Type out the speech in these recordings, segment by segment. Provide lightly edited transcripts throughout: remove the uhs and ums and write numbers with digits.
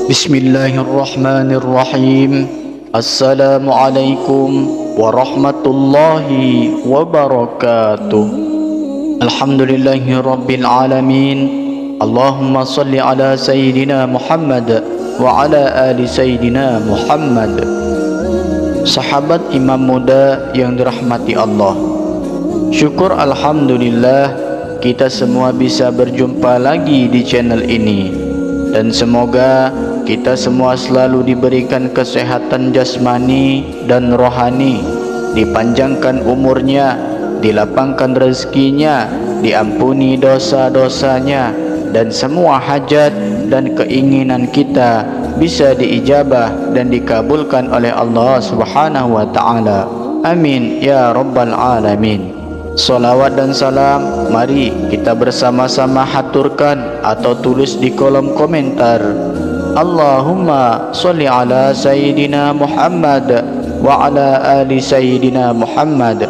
Bismillahirrahmanirrahim. Assalamualaikum warahmatullahi wabarakatuh. Alhamdulillahi rabbil alamin. Allahumma salli ala Sayyidina Muhammad wa ala ali Sayyidina Muhammad. Sahabat imam muda yang dirahmati Allah, syukur alhamdulillah kita semua bisa berjumpa lagi di channel ini. Dan semoga kita semua selalu diberikan kesehatan jasmani dan rohani, dipanjangkan umurnya, dilapangkan rezekinya, diampuni dosa-dosanya, dan semua hajat dan keinginan kita bisa diijabah dan dikabulkan oleh Allah Subhanahu wa ta'ala. Amin ya rabbal alamin. Salawat dan salam mari kita bersama-sama haturkan atau tulis di kolom komentar. Allahumma sholli ala Sayyidina Muhammad wa ala ali Sayyidina Muhammad.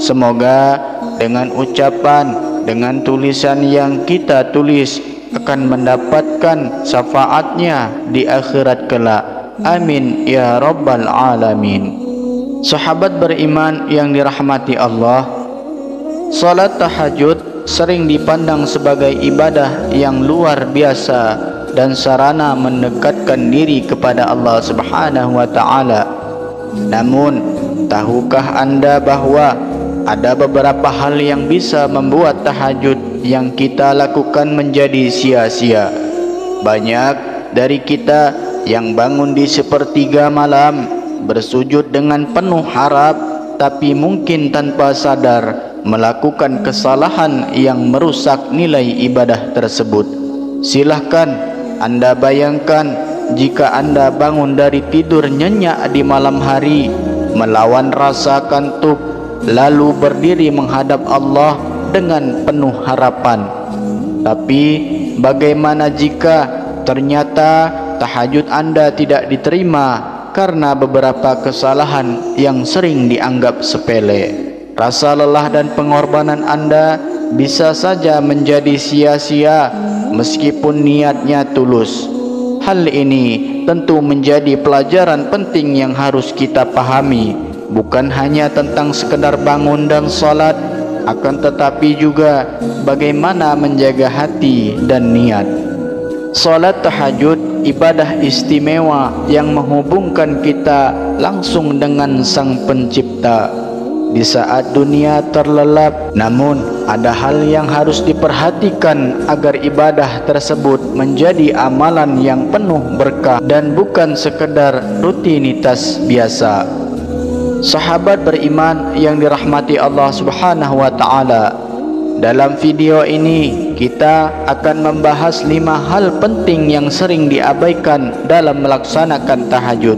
Semoga dengan ucapan, dengan tulisan yang kita tulis akan mendapatkan syafaatnya di akhirat kelak. Amin ya rabbal alamin. Sahabat beriman yang dirahmati Allah, salat tahajud sering dipandang sebagai ibadah yang luar biasa dan sarana mendekatkan diri kepada Allah Subhanahu wa ta'ala. Namun, tahukah Anda bahwa ada beberapa hal yang bisa membuat tahajud yang kita lakukan menjadi sia-sia? Banyak dari kita yang bangun di sepertiga malam, bersujud dengan penuh harap, tapi mungkin tanpa sadar melakukan kesalahan yang merusak nilai ibadah tersebut. Silahkan Anda bayangkan jika Anda bangun dari tidur nyenyak di malam hari, melawan rasa kantuk, lalu berdiri menghadap Allah dengan penuh harapan. Tapi bagaimana jika ternyata tahajud Anda tidak diterima karena beberapa kesalahan yang sering dianggap sepele? Rasa lelah dan pengorbanan Anda bisa saja menjadi sia-sia meskipun niatnya tulus. Hal ini tentu menjadi pelajaran penting yang harus kita pahami, bukan hanya tentang sekedar bangun dan salat, akan tetapi juga bagaimana menjaga hati dan niat. Salat tahajud ibadah istimewa yang menghubungkan kita langsung dengan Sang Pencipta. Di saat dunia terlelap, namun ada hal yang harus diperhatikan agar ibadah tersebut menjadi amalan yang penuh berkah dan bukan sekedar rutinitas biasa. Sahabat beriman yang dirahmati Allah Subhanahu wa ta'ala, dalam video ini kita akan membahas 5 hal penting yang sering diabaikan dalam melaksanakan tahajud.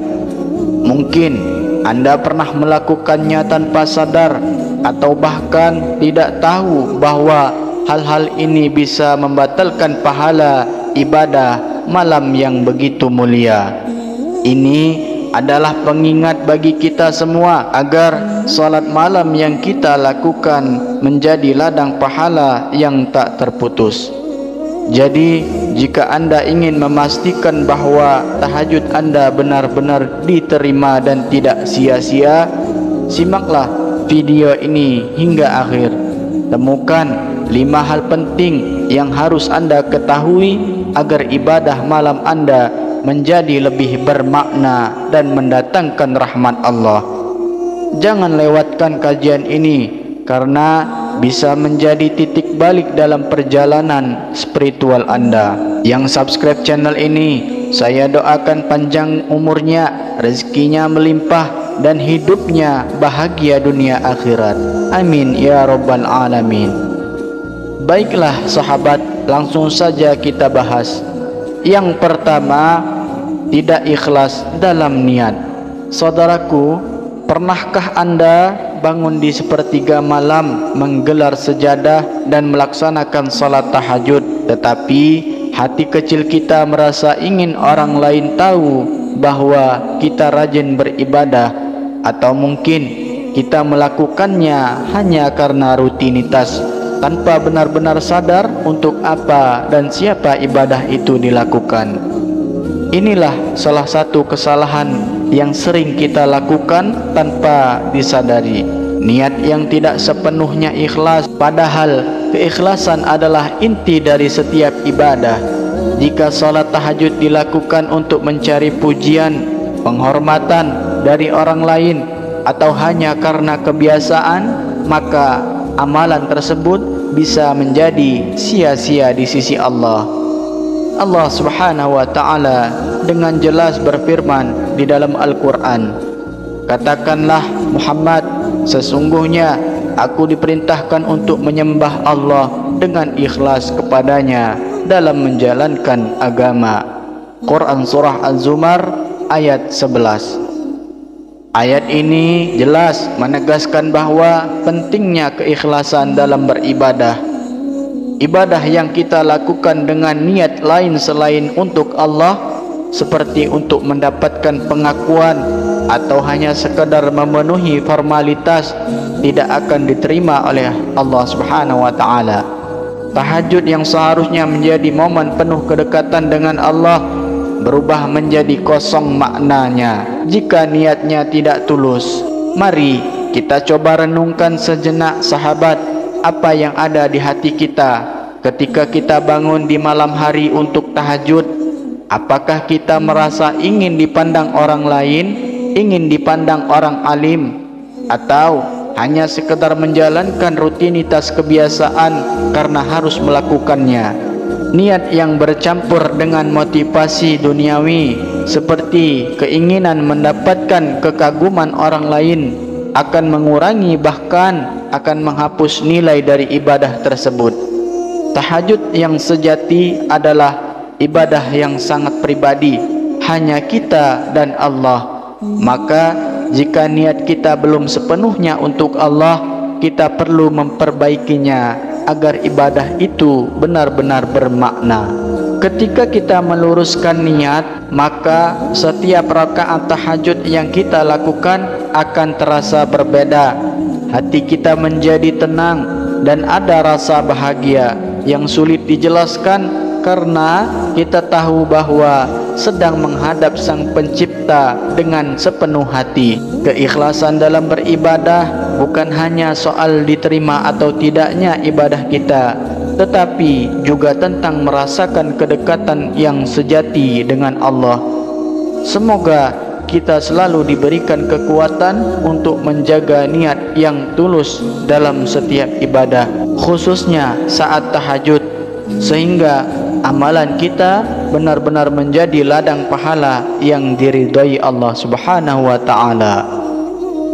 Mungkin Anda pernah melakukannya tanpa sadar atau bahkan tidak tahu bahwa hal-hal ini bisa membatalkan pahala ibadah malam yang begitu mulia. Ini adalah pengingat bagi kita semua agar salat malam yang kita lakukan menjadi ladang pahala yang tak terputus. Jadi, jika Anda ingin memastikan bahwa tahajud Anda benar-benar diterima dan tidak sia-sia, simaklah video ini hingga akhir. Temukan 5 hal penting yang harus Anda ketahui agar ibadah malam Anda menjadi lebih bermakna dan mendatangkan rahmat Allah. Jangan lewatkan kajian ini karena bisa menjadi titik balik dalam perjalanan spiritual Anda. Yang subscribe channel ini, saya doakan panjang umurnya, rezekinya melimpah, dan hidupnya bahagia dunia akhirat. Amin ya rabbal alamin. Baiklah sahabat, langsung saja kita bahas. Yang pertama, tidak ikhlas dalam niat. Saudaraku, pernahkah Anda bangun di sepertiga malam, menggelar sejadah dan melaksanakan salat tahajud, tetapi hati kecil kita merasa ingin orang lain tahu bahwa kita rajin beribadah, atau mungkin kita melakukannya hanya karena rutinitas tanpa benar-benar sadar untuk apa dan siapa ibadah itu dilakukan. Inilah salah satu kesalahan yang sering kita lakukan tanpa disadari. Niat yang tidak sepenuhnya ikhlas, padahal keikhlasan adalah inti dari setiap ibadah. Jika salat tahajud dilakukan untuk mencari pujian, penghormatan dari orang lain, atau hanya karena kebiasaan, maka amalan tersebut bisa menjadi sia-sia di sisi Allah. Allah Subhanahu wa ta'ala dengan jelas berfirman di dalam Al-Quran, "Katakanlah Muhammad, sesungguhnya aku diperintahkan untuk menyembah Allah dengan ikhlas kepadanya dalam menjalankan agama." Quran Surah Az-Zumar ayat 11. Ayat ini jelas menegaskan bahwa pentingnya keikhlasan dalam beribadah. Ibadah yang kita lakukan dengan niat lain selain untuk Allah, seperti untuk mendapatkan pengakuan atau hanya sekadar memenuhi formalitas, tidak akan diterima oleh Allah Subhanahu wa ta'ala. Tahajud yang seharusnya menjadi momen penuh kedekatan dengan Allah berubah menjadi kosong maknanya jika niatnya tidak tulus. Mari kita coba renungkan sejenak sahabat, apa yang ada di hati kita ketika kita bangun di malam hari untuk tahajud. Apakah kita merasa ingin dipandang orang lain, ingin dipandang orang alim, atau hanya sekedar menjalankan rutinitas kebiasaan karena harus melakukannya? Niat yang bercampur dengan motivasi duniawi seperti keinginan mendapatkan kekaguman orang lain akan mengurangi, bahkan akan menghapus nilai dari ibadah tersebut. Tahajud yang sejati adalah ibadah yang sangat pribadi, hanya kita dan Allah. Maka jika niat kita belum sepenuhnya untuk Allah, kita perlu memperbaikinya agar ibadah itu benar-benar bermakna. Ketika kita meluruskan niat, maka setiap rakaat tahajud yang kita lakukan akan terasa berbeda. Hati kita menjadi tenang dan ada rasa bahagia yang sulit dijelaskan, karena kita tahu bahwa sedang menghadap Sang Pencipta dengan sepenuh hati. Keikhlasan dalam beribadah bukan hanya soal diterima atau tidaknya ibadah kita, tetapi juga tentang merasakan kedekatan yang sejati dengan Allah. Semoga kita selalu diberikan kekuatan untuk menjaga niat yang tulus dalam setiap ibadah, khususnya saat tahajud, sehingga amalan kita benar-benar menjadi ladang pahala yang diridhai Allah Subhanahu wa ta'ala.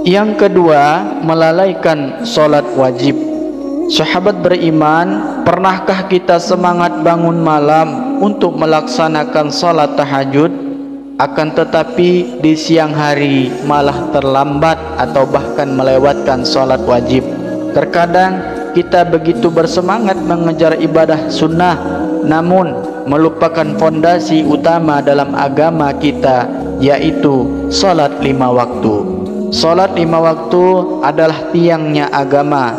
Yang kedua, melalaikan solat wajib. Sahabat beriman, pernahkah kita semangat bangun malam untuk melaksanakan solat tahajud, akan tetapi di siang hari malah terlambat atau bahkan melewatkan solat wajib? Terkadang kita begitu bersemangat mengejar ibadah sunnah, namun melupakan fondasi utama dalam agama kita, yaitu solat 5 waktu. Solat 5 waktu adalah tiangnya agama,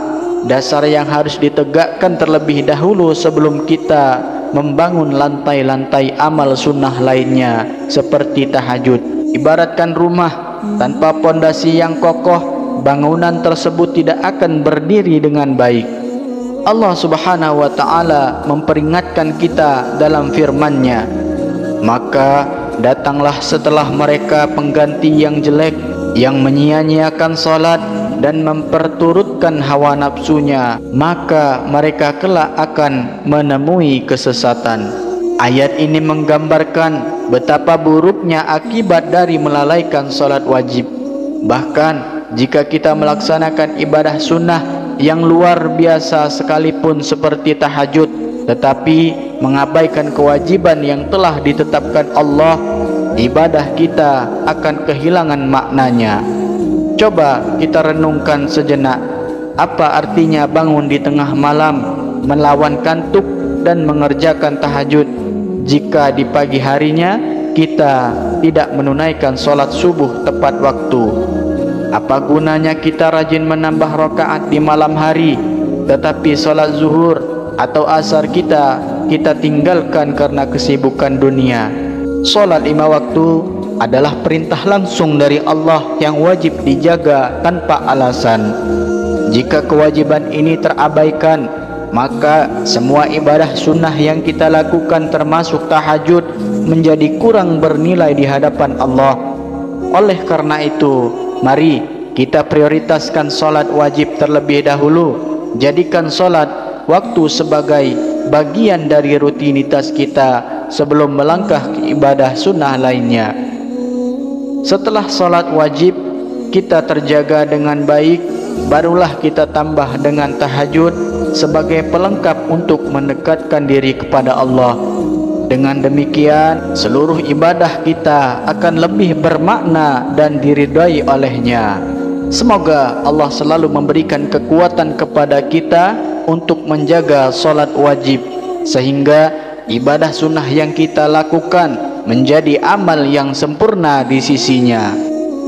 dasar yang harus ditegakkan terlebih dahulu sebelum kita membangun lantai-lantai amal sunnah lainnya seperti tahajud. Ibaratkan rumah tanpa pondasi yang kokoh, bangunan tersebut tidak akan berdiri dengan baik. Allah Subhanahu wa ta'ala memperingatkan kita dalam firman-Nya, "Maka datanglah setelah mereka pengganti yang jelek, yang menyia-nyiakan salat dan memperturutkan hawa nafsunya, maka mereka kelak akan menemui kesesatan." Ayat ini menggambarkan betapa buruknya akibat dari melalaikan salat wajib. Bahkan jika kita melaksanakan ibadah sunnah yang luar biasa sekalipun seperti tahajud, tetapi mengabaikan kewajiban yang telah ditetapkan Allah, ibadah kita akan kehilangan maknanya. Coba kita renungkan sejenak, apa artinya bangun di tengah malam, melawan kantuk dan mengerjakan tahajud, jika di pagi harinya kita tidak menunaikan solat subuh tepat waktu? Apa gunanya kita rajin menambah rakaat di malam hari, tetapi solat zuhur atau asar kita tinggalkan karena kesibukan dunia? Salat 5 waktu adalah perintah langsung dari Allah yang wajib dijaga tanpa alasan. Jika kewajiban ini terabaikan, maka semua ibadah sunnah yang kita lakukan termasuk tahajud menjadi kurang bernilai di hadapan Allah. Oleh karena itu, mari kita prioritaskan solat wajib terlebih dahulu. Jadikan solat waktu sebagai bagian dari rutinitas kita sebelum melangkah ke ibadah sunnah lainnya. Setelah solat wajib kita terjaga dengan baik, barulah kita tambah dengan tahajud sebagai pelengkap untuk mendekatkan diri kepada Allah. Dengan demikian, seluruh ibadah kita akan lebih bermakna dan diridai olehnya. Semoga Allah selalu memberikan kekuatan kepada kita untuk menjaga solat wajib, sehingga ibadah sunnah yang kita lakukan menjadi amal yang sempurna di sisinya.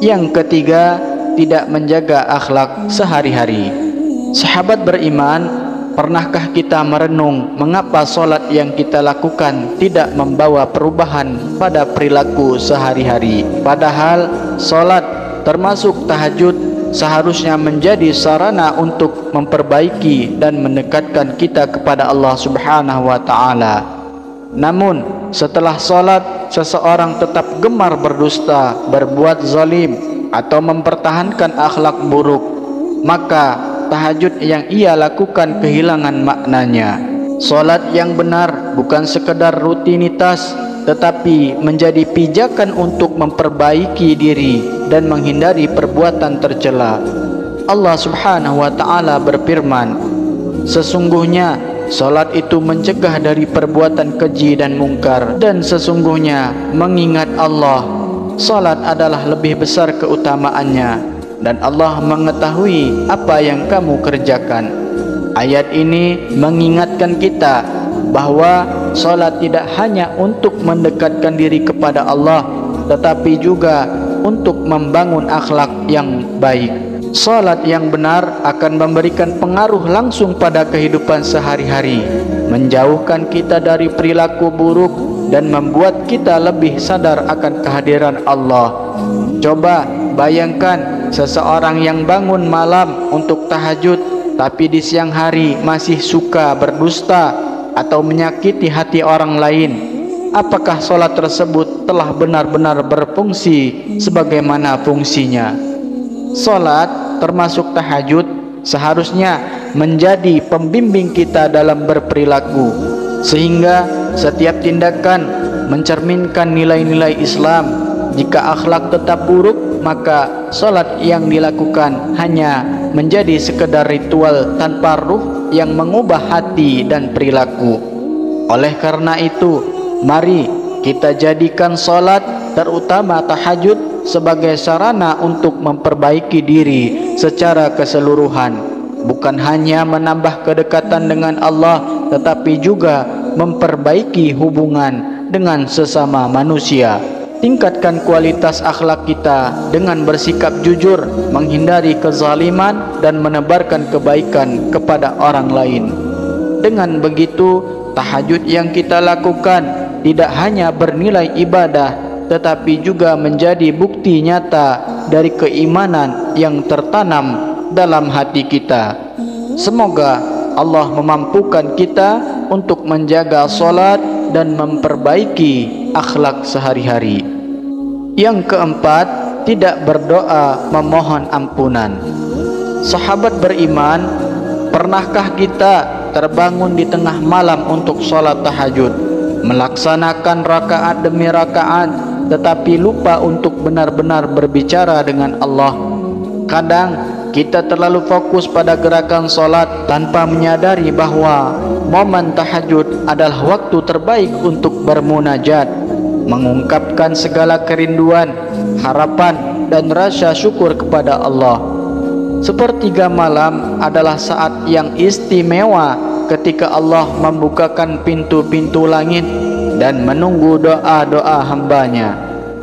Yang ketiga, tidak menjaga akhlak sehari-hari. Sahabat beriman, pernahkah kita merenung mengapa solat yang kita lakukan tidak membawa perubahan pada perilaku sehari-hari? Padahal solat termasuk tahajud seharusnya menjadi sarana untuk memperbaiki dan mendekatkan kita kepada Allah Subhanahu wa ta'ala. Namun setelah solat, seseorang tetap gemar berdusta, berbuat zalim, atau mempertahankan akhlak buruk, maka tahajud yang ia lakukan kehilangan maknanya. Solat yang benar bukan sekedar rutinitas, tetapi menjadi pijakan untuk memperbaiki diri dan menghindari perbuatan tercela. Allah Subhanahu wa ta'ala berfirman, sesungguhnya solat itu mencegah dari perbuatan keji dan mungkar, dan sesungguhnya mengingat Allah, solat adalah lebih besar keutamaannya, dan Allah mengetahui apa yang kamu kerjakan. Ayat ini mengingatkan kita bahwa solat tidak hanya untuk mendekatkan diri kepada Allah, tetapi juga untuk membangun akhlak yang baik. Salat yang benar akan memberikan pengaruh langsung pada kehidupan sehari-hari, menjauhkan kita dari perilaku buruk dan membuat kita lebih sadar akan kehadiran Allah. Coba bayangkan seseorang yang bangun malam untuk tahajud, tapi di siang hari masih suka berdusta atau menyakiti hati orang lain. Apakah salat tersebut telah benar-benar berfungsi sebagaimana fungsinya? Salat termasuk tahajud seharusnya menjadi pembimbing kita dalam berperilaku, sehingga setiap tindakan mencerminkan nilai-nilai Islam. Jika akhlak tetap buruk, maka salat yang dilakukan hanya menjadi sekedar ritual tanpa ruh yang mengubah hati dan perilaku. Oleh karena itu, mari kita jadikan salat, terutama tahajud, sebagai sarana untuk memperbaiki diri secara keseluruhan, bukan hanya menambah kedekatan dengan Allah, tetapi juga memperbaiki hubungan dengan sesama manusia. Tingkatkan kualitas akhlak kita dengan bersikap jujur, menghindari kezaliman, dan menebarkan kebaikan kepada orang lain. Dengan begitu, tahajud yang kita lakukan tidak hanya bernilai ibadah, tetapi juga menjadi bukti nyata dari keimanan yang tertanam dalam hati kita. Semoga Allah memampukan kita untuk menjaga salat dan memperbaiki akhlak sehari-hari. Yang keempat, tidak berdoa memohon ampunan. Sahabat beriman, pernahkah kita terbangun di tengah malam untuk salat tahajud, melaksanakan rakaat demi rakaat, tetapi lupa untuk benar-benar berbicara dengan Allah? Kadang kita terlalu fokus pada gerakan solat tanpa menyadari bahwa momen tahajud adalah waktu terbaik untuk bermunajat, mengungkapkan segala kerinduan, harapan, dan rasa syukur kepada Allah. Sepertiga malam adalah saat yang istimewa ketika Allah membukakan pintu-pintu langit dan menunggu doa-doa hambanya.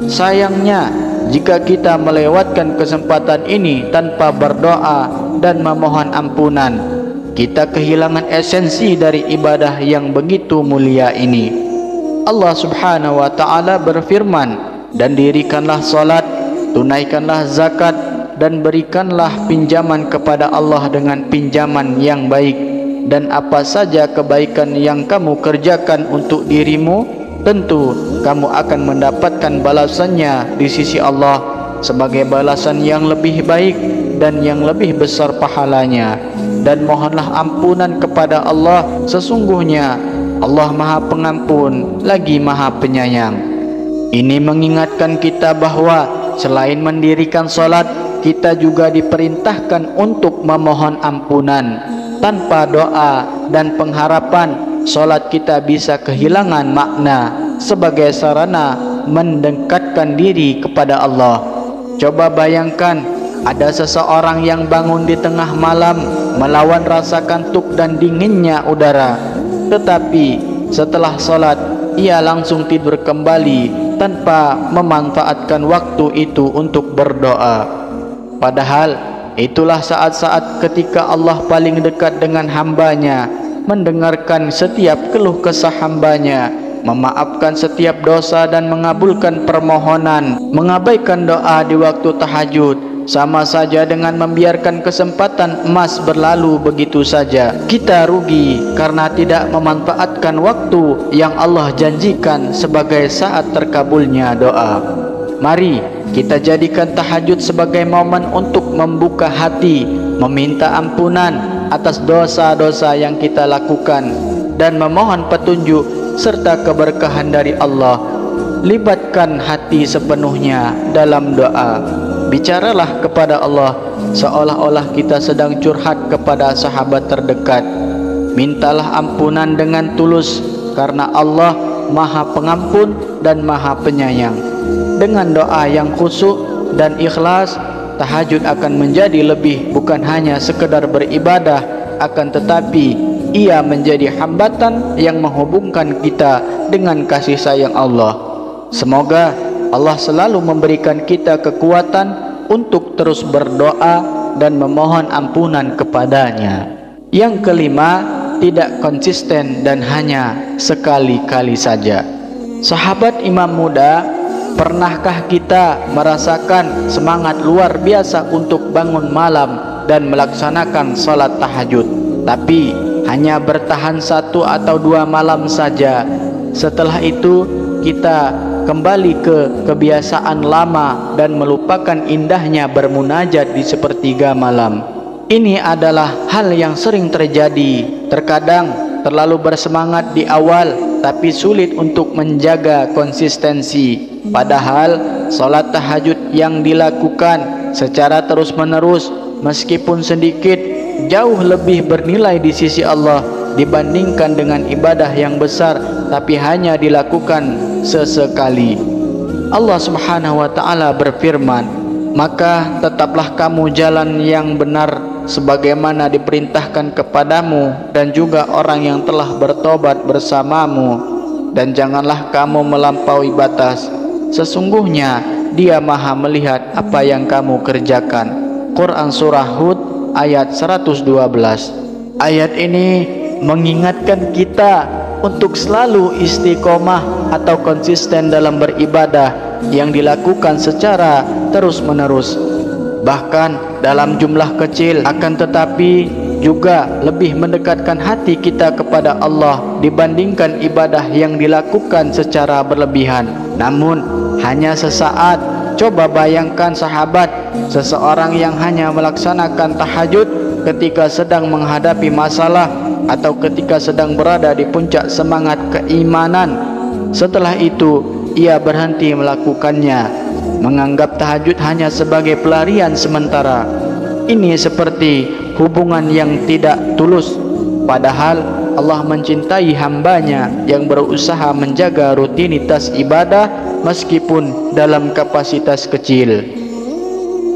Sayangnya, jika kita melewatkan kesempatan ini tanpa berdoa dan memohon ampunan, kita kehilangan esensi dari ibadah yang begitu mulia ini. Allah Subhanahu wa ta'ala berfirman, dan dirikanlah salat, tunaikanlah zakat, dan berikanlah pinjaman kepada Allah dengan pinjaman yang baik. Dan apa saja kebaikan yang kamu kerjakan untuk dirimu, tentu kamu akan mendapatkan balasannya di sisi Allah sebagai balasan yang lebih baik dan yang lebih besar pahalanya. Dan mohonlah ampunan kepada Allah, sesungguhnya Allah Maha Pengampun lagi Maha Penyayang. Ini mengingatkan kita bahwa selain mendirikan solat, kita juga diperintahkan untuk memohon ampunan. Tanpa doa dan pengharapan, solat kita bisa kehilangan makna sebagai sarana mendekatkan diri kepada Allah. Coba bayangkan, ada seseorang yang bangun di tengah malam melawan rasa kantuk dan dinginnya udara, tetapi setelah solat ia langsung tidur kembali tanpa memanfaatkan waktu itu untuk berdoa. Padahal itulah saat-saat ketika Allah paling dekat dengan hambanya, mendengarkan setiap keluh kesah hambanya, memaafkan setiap dosa dan mengabulkan permohonan. Mengabaikan doa di waktu tahajud sama saja dengan membiarkan kesempatan emas berlalu begitu saja. Kita rugi karena tidak memanfaatkan waktu yang Allah janjikan sebagai saat terkabulnya doa. Mari kita jadikan tahajud sebagai momen untuk membuka hati, meminta ampunan atas dosa-dosa yang kita lakukan, dan memohon petunjuk serta keberkahan dari Allah. Libatkan hati sepenuhnya dalam doa. Bicaralah kepada Allah seolah-olah kita sedang curhat kepada sahabat terdekat. Mintalah ampunan dengan tulus, karena Allah Maha Pengampun dan Maha Penyayang. Dengan doa yang khusyuk dan ikhlas, tahajud akan menjadi lebih bukan hanya sekedar beribadah, akan tetapi ia menjadi hambatan yang menghubungkan kita dengan kasih sayang Allah. Semoga Allah selalu memberikan kita kekuatan untuk terus berdoa dan memohon ampunan kepadanya. Yang kelima, tidak konsisten dan hanya sekali-kali saja. Sahabat Imam Muda, pernahkah kita merasakan semangat luar biasa untuk bangun malam dan melaksanakan salat tahajud, tapi hanya bertahan 1 atau 2 malam saja? Setelah itu kita kembali ke kebiasaan lama dan melupakan indahnya bermunajat di sepertiga malam. Ini adalah hal yang sering terjadi. Terkadang terlalu bersemangat di awal tapi sulit untuk menjaga konsistensi. Padahal salat tahajud yang dilakukan secara terus-menerus meskipun sedikit jauh lebih bernilai di sisi Allah dibandingkan dengan ibadah yang besar tapi hanya dilakukan sesekali. Allah Subhanahu wa ta'ala berfirman, maka tetaplah kamu jalan yang benar sebagaimana diperintahkan kepadamu dan juga orang yang telah bertobat bersamamu, dan janganlah kamu melampaui batas, sesungguhnya Dia Maha melihat apa yang kamu kerjakan. Quran Surah Hud ayat 112. Ayat ini mengingatkan kita untuk selalu istiqomah atau konsisten dalam beribadah yang dilakukan secara terus-menerus, bahkan dalam jumlah kecil, akan tetapi juga lebih mendekatkan hati kita kepada Allah dibandingkan ibadah yang dilakukan secara berlebihan namun hanya sesaat. Coba bayangkan sahabat, seseorang yang hanya melaksanakan tahajud ketika sedang menghadapi masalah atau ketika sedang berada di puncak semangat keimanan. Setelah itu ia berhenti melakukannya, menganggap tahajud hanya sebagai pelarian sementara. Ini seperti hubungan yang tidak tulus. Padahal Allah mencintai hambanya yang berusaha menjaga rutinitas ibadah meskipun dalam kapasitas kecil.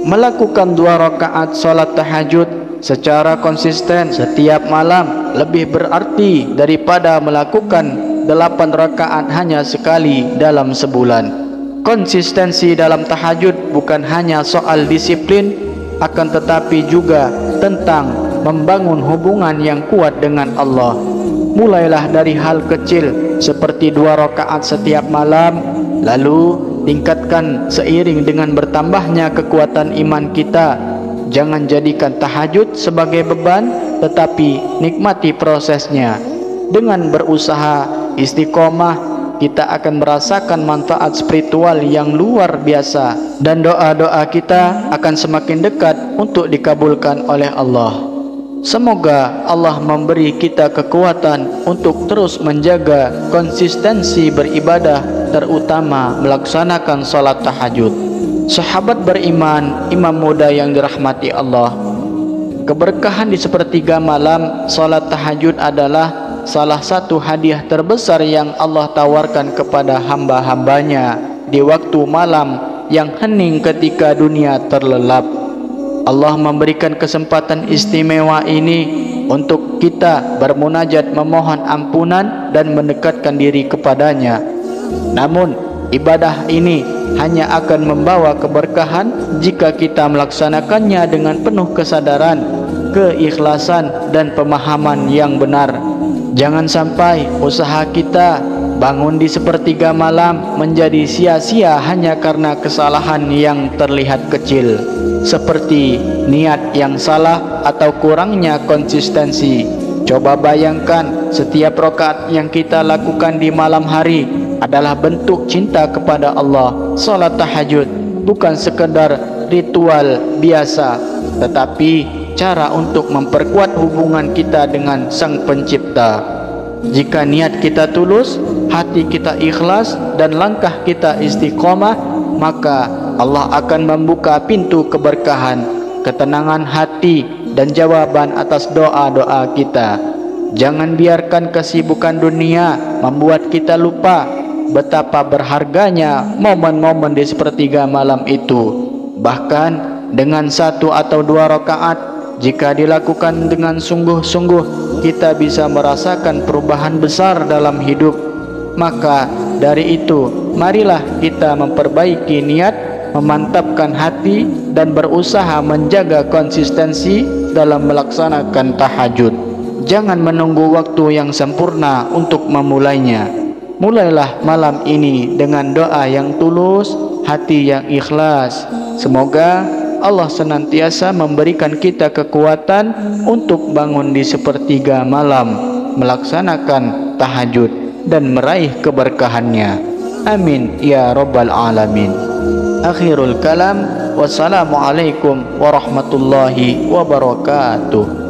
Melakukan 2 rakaat salat tahajud secara konsisten setiap malam lebih berarti daripada melakukan 8 rakaat hanya sekali dalam sebulan. Konsistensi dalam tahajud bukan hanya soal disiplin, akan tetapi juga tentang membangun hubungan yang kuat dengan Allah. Mulailah dari hal kecil seperti 2 rakaat setiap malam, lalu tingkatkan seiring dengan bertambahnya kekuatan iman kita. Jangan jadikan tahajud sebagai beban, tetapi nikmati prosesnya. Dengan berusaha istiqomah, kita akan merasakan manfaat spiritual yang luar biasa, dan doa-doa kita akan semakin dekat untuk dikabulkan oleh Allah. Semoga Allah memberi kita kekuatan untuk terus menjaga konsistensi beribadah, terutama melaksanakan salat tahajud. Sahabat beriman, imam muda yang dirahmati Allah, keberkahan di sepertiga malam salat tahajud adalah salah satu hadiah terbesar yang Allah tawarkan kepada hamba-hambanya di waktu malam yang hening ketika dunia terlelap. Allah memberikan kesempatan istimewa ini untuk kita bermunajat, memohon ampunan dan mendekatkan diri kepadanya. Namun ibadah ini hanya akan membawa keberkahan jika kita melaksanakannya dengan penuh kesadaran, keikhlasan dan pemahaman yang benar. Jangan sampai usaha kita bangun di sepertiga malam menjadi sia-sia hanya karena kesalahan yang terlihat kecil, seperti niat yang salah atau kurangnya konsistensi. Coba bayangkan, setiap rakaat yang kita lakukan di malam hari adalah bentuk cinta kepada Allah. Salat tahajud bukan sekedar ritual biasa, tetapi cara untuk memperkuat hubungan kita dengan Sang Pencipta. Jika niat kita tulus, hati kita ikhlas dan langkah kita istiqomah, maka Allah akan membuka pintu keberkahan, ketenangan hati dan jawaban atas doa-doa kita. Jangan biarkan kesibukan dunia membuat kita lupa betapa berharganya momen-momen di sepertiga malam itu. Bahkan dengan 1 atau 2 rakaat, jika dilakukan dengan sungguh-sungguh, kita bisa merasakan perubahan besar dalam hidup. Maka dari itu, marilah kita memperbaiki niat, memantapkan hati dan berusaha menjaga konsistensi dalam melaksanakan tahajud. Jangan menunggu waktu yang sempurna untuk memulainya. Mulailah malam ini dengan doa yang tulus, hati yang ikhlas. Semoga Allah senantiasa memberikan kita kekuatan untuk bangun di sepertiga malam, melaksanakan tahajud dan meraih keberkahannya. Amin ya rabbal alamin. Akhirul kalam, wassalamualaikum warahmatullahi wabarakatuh.